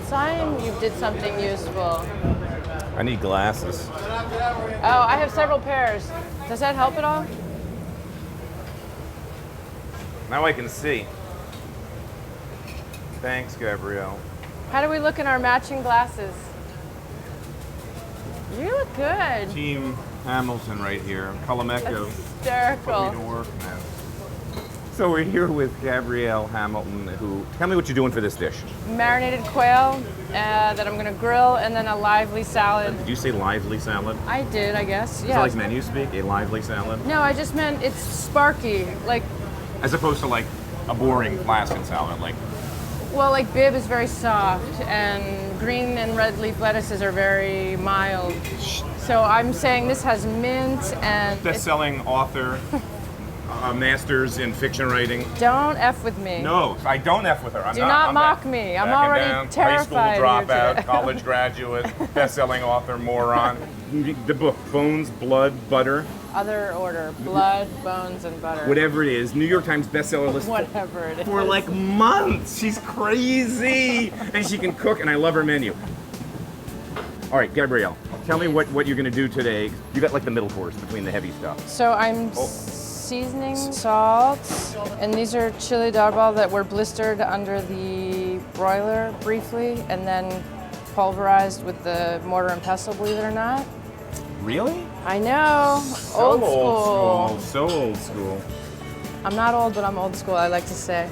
time you did something useful. I need glasses. Oh, I have several pairs. Does that help at all? Now I can see. Thanks, Gabrielle. How do we look in our matching glasses? You look good. Team Hamilton right here. Colameco. Hysterical. Put me to work, man. So we're here with Gabrielle Hamilton, who, tell me what you're doing for this dish. Marinated quail that I'm gonna grill, and then a lively salad. Did you say lively salad? I did, I guess. Is Yeah. that like menu speak? A lively salad? No, I just meant it's sparky. Like, As opposed to like a boring Alaskan salad, like. well, like Bib is very soft, and green and red leaf lettuces are very mild. So I'm saying this has mint and Best-selling author, masters in fiction writing. don't F with me. No, I don't F with her. I'm Do not I'm mock back- me. I'm backing already down. terrified High here school dropout, today. college graduate, best-selling author, moron. The book, Bones, Blood, Butter, Other order: blood, bones, and butter. whatever it is. New York Times bestseller list Whatever it is. for like months. She's crazy, and she can cook, and I love her menu. All right, Gabrielle, tell me what you're gonna do today. You got like the middle course between the heavy stuff. So I'm seasoning salt, and these are chili darbal that were blistered under the broiler briefly, and then pulverized with the mortar and pestle, believe it or not. Really? I know, So old school. So old school. I'm not old, but I'm old school, I like to say.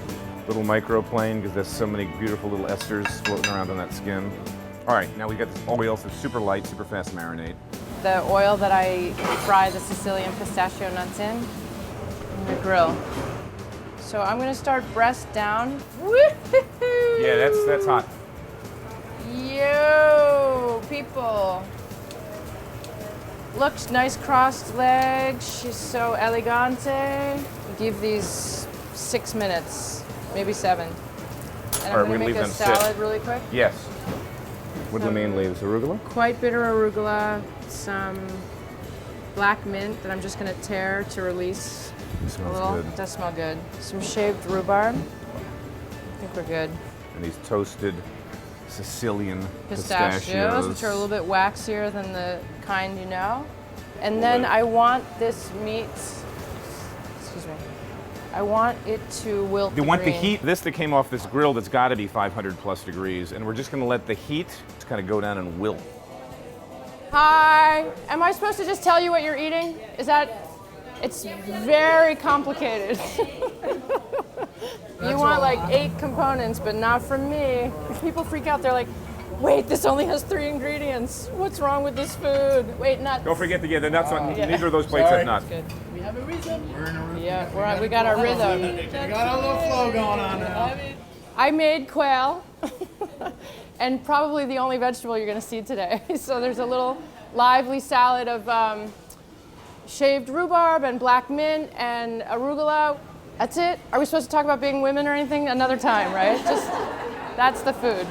Little microplane, because there's so many beautiful little esters floating around on that skin. All right, now we got this oil, so super light, super fast marinade. The oil that I fry the Sicilian pistachio nuts in the grill. So I'm gonna start breast down. Woo-hoo-hoo! Yeah, that's hot. Yo, people. Looks nice crossed legs. She's so elegante. Give these 6 minutes, maybe 7. And All right, I'm we're gonna gonna make leave a them sit. salad really quick. Yes. What do the main leaves? Arugula? Quite bitter arugula, some black mint that I'm just gonna tear to release It a smells little. good. It does smell good. Some shaved rhubarb. I think we're good. And these toasted Sicilian Pistachios, which are a little bit waxier than the kind you know. And then I want this meat, excuse me, I want it to wilt. You want the green. heat, this that came off this grill that's got to be 500 plus degrees, and we're just going to let the heat just kind of go down and wilt. Hi, am I supposed to just tell you what you're eating? Is that, it's very complicated. You want like 8 components, but not from me. People freak out, they're like, wait, this only has 3 ingredients. What's wrong with this food? Wait, nuts. Don't forget to get the nuts on, Yeah. neither of those plates have nuts. Good. We have a rhythm. We're in a rhythm. Yeah, we got our rhythm. We got a little flow going on now. I made quail, and probably the only vegetable you're gonna see today. So there's a little lively salad of shaved rhubarb and black mint and arugula. That's it. Are we supposed to talk about being women or anything? Another time, right? Just, that's the food.